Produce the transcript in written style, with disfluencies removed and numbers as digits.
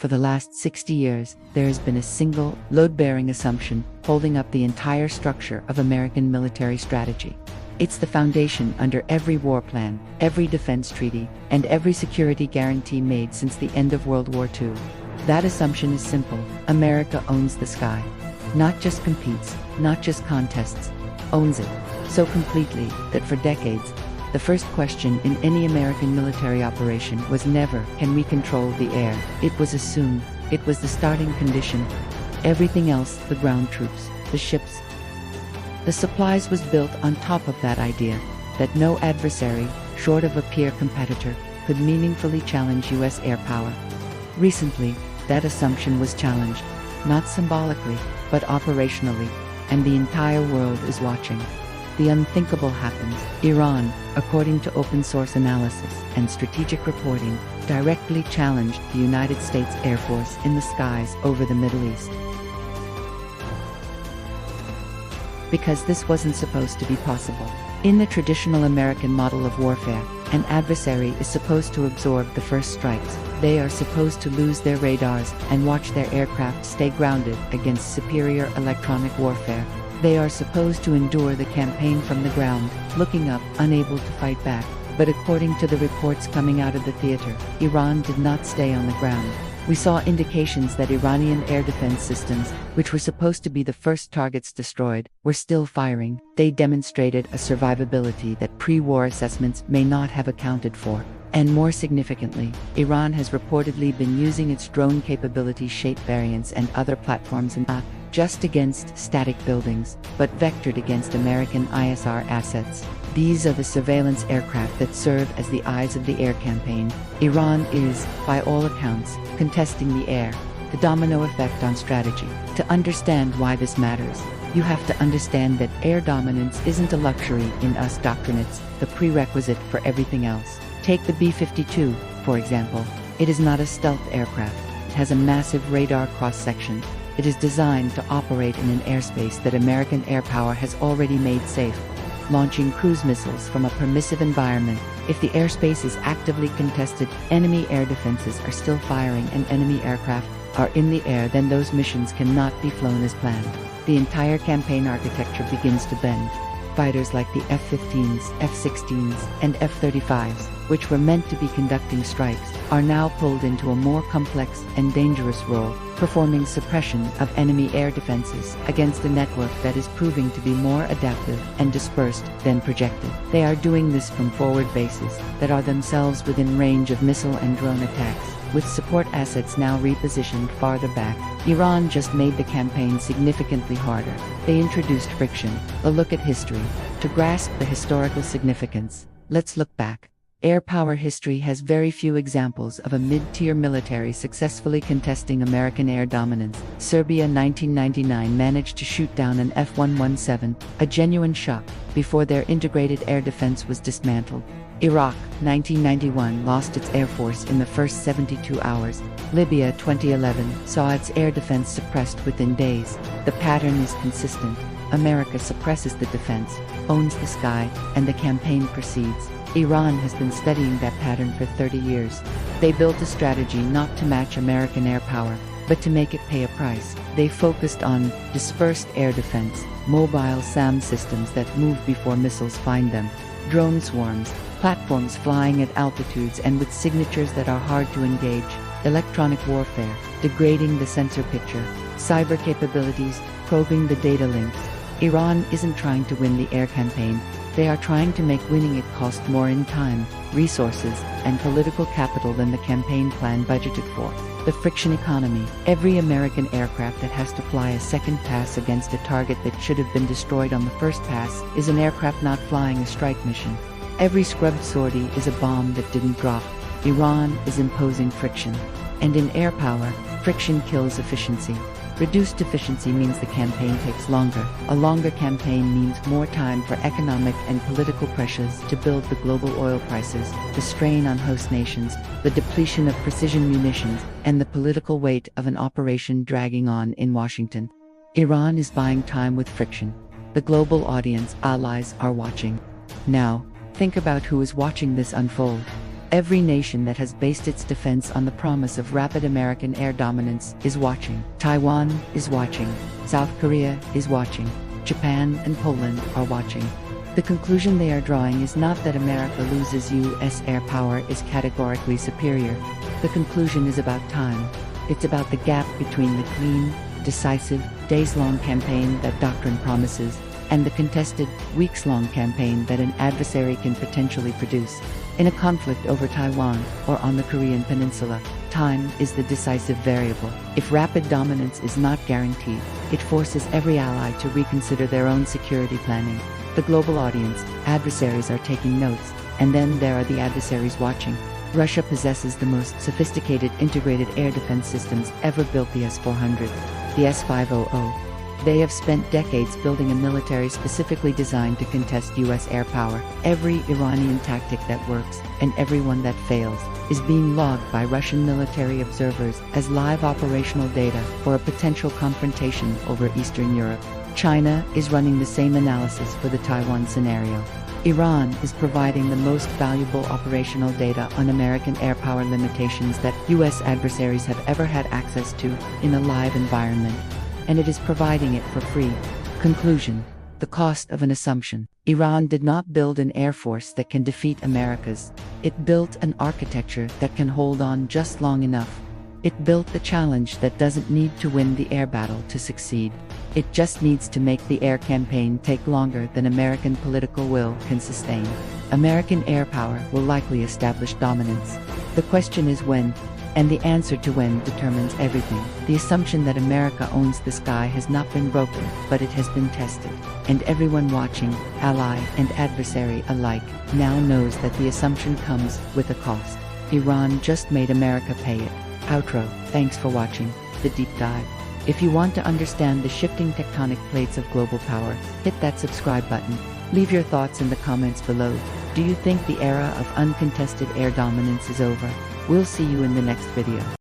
For the last 60 years, there has been a single, load-bearing assumption holding up the entire structure of American military strategy. It's the foundation under every war plan, every defense treaty, and every security guarantee made since the end of World War II. That assumption is simple: America owns the sky. Not just competes, not just contests, owns it. So completely that for decades, the first question in any American military operation was never, can we control the air? It was assumed. It was the starting condition. Everything else, the ground troops, the ships, the supplies, was built on top of that idea that no adversary, short of a peer competitor, could meaningfully challenge U.S. air power. Recently, that assumption was challenged, not symbolically, but operationally, and the entire world is watching. The unthinkable happens. Iran, according to open-source analysis and strategic reporting, directly challenged the United States Air Force in the skies over the Middle East. Because this wasn't supposed to be possible. In the traditional American model of warfare, an adversary is supposed to absorb the first strikes. They are supposed to lose their radars and watch their aircraft stay grounded against superior electronic warfare. They are supposed to endure the campaign from the ground, looking up, unable to fight back. But according to the reports coming out of the theater, Iran did not stay on the ground. We saw indications that Iranian air defense systems, which were supposed to be the first targets destroyed, were still firing. They demonstrated a survivability that pre-war assessments may not have accounted for. And more significantly, Iran has reportedly been using its drone capability shape variants and other platforms not just against static buildings, but vectored against American ISR assets. These are the surveillance aircraft that serve as the eyes of the air campaign. Iran is, by all accounts, contesting the air. The domino effect on strategy. To understand why this matters, you have to understand that air dominance isn't a luxury in US doctrine, it's the prerequisite for everything else. Take the B-52, for example. It is not a stealth aircraft. It has a massive radar cross-section. It is designed to operate in an airspace that American air power has already made safe. Launching cruise missiles from a permissive environment, if the airspace is actively contested, enemy air defenses are still firing and enemy aircraft are in the air, then those missions cannot be flown as planned. The entire campaign architecture begins to bend. Fighters like the F-15s, F-16s, and F-35s, which were meant to be conducting strikes, are now pulled into a more complex and dangerous role, performing suppression of enemy air defenses against a network that is proving to be more adaptive and dispersed than projected. They are doing this from forward bases that are themselves within range of missile and drone attacks, with support assets now repositioned farther back. Iran just made the campaign significantly harder. They introduced friction. A look at history. To grasp the historical significance, let's look back. Air power history has very few examples of a mid-tier military successfully contesting American air dominance. Serbia 1999 managed to shoot down an F-117, a genuine shock, before their integrated air defense was dismantled. Iraq 1991 lost its air force in the first 72 hours. Libya 2011 saw its air defense suppressed within days. The pattern is consistent. America suppresses the defense, owns the sky, and the campaign proceeds. Iran has been studying that pattern for 30 years. They built a strategy not to match American air power, but to make it pay a price. They focused on dispersed air defense, mobile SAM systems that move before missiles find them, drone swarms, platforms flying at altitudes and with signatures that are hard to engage, electronic warfare, degrading the sensor picture, cyber capabilities, probing the data links. Iran isn't trying to win the air campaign. They are trying to make winning it cost more in time, resources, and political capital than the campaign plan budgeted for. The friction economy. Every American aircraft that has to fly a second pass against a target that should have been destroyed on the first pass is an aircraft not flying a strike mission. Every scrubbed sortie is a bomb that didn't drop. Iran is imposing friction. And in air power, friction kills efficiency. Reduced efficiency means the campaign takes longer. A longer campaign means more time for economic and political pressures to build the global oil prices, the strain on host nations, the depletion of precision munitions, and the political weight of an operation dragging on in Washington. Iran is buying time with friction. The global audience, allies, are watching. Now, think about who is watching this unfold. Every nation that has based its defense on the promise of rapid American air dominance is watching. Taiwan is watching. South Korea is watching. Japan and Poland are watching. The conclusion they are drawing is not that America loses U.S. air power is categorically superior. The conclusion is about time. It's about the gap between the clean, decisive, days-long campaign that doctrine promises, and the contested, weeks-long campaign that an adversary can potentially produce. In a conflict over Taiwan, or on the Korean peninsula, time is the decisive variable. If rapid dominance is not guaranteed, it forces every ally to reconsider their own security planning. The global audience, adversaries are taking notes, and then there are the adversaries watching. Russia possesses the most sophisticated integrated air defense systems ever built, the S-400, the S-500. They have spent decades building a military specifically designed to contest U.S. air power. Every Iranian tactic that works, and every one that fails, is being logged by Russian military observers as live operational data for a potential confrontation over Eastern Europe. China is running the same analysis for the Taiwan scenario. Iran is providing the most valuable operational data on American air power limitations that U.S. adversaries have ever had access to in a live environment. And it is providing it for free. Conclusion: the cost of an assumption. Iran did not build an air force that can defeat America's. It built an architecture that can hold on just long enough. It built the challenge that doesn't need to win the air battle to succeed. It just needs to make the air campaign take longer than American political will can sustain. American air power will likely establish dominance. The question is when. And the answer to when determines everything. The assumption that America owns the sky has not been broken, but it has been tested. And everyone watching, ally and adversary alike, now knows that the assumption comes with a cost. Iran just made America pay it. Outro. Thanks for watching the deep dive. If you want to understand the shifting tectonic plates of global power, hit that subscribe button. Leave your thoughts in the comments below. Do you think the era of uncontested air dominance is over? We'll see you in the next video.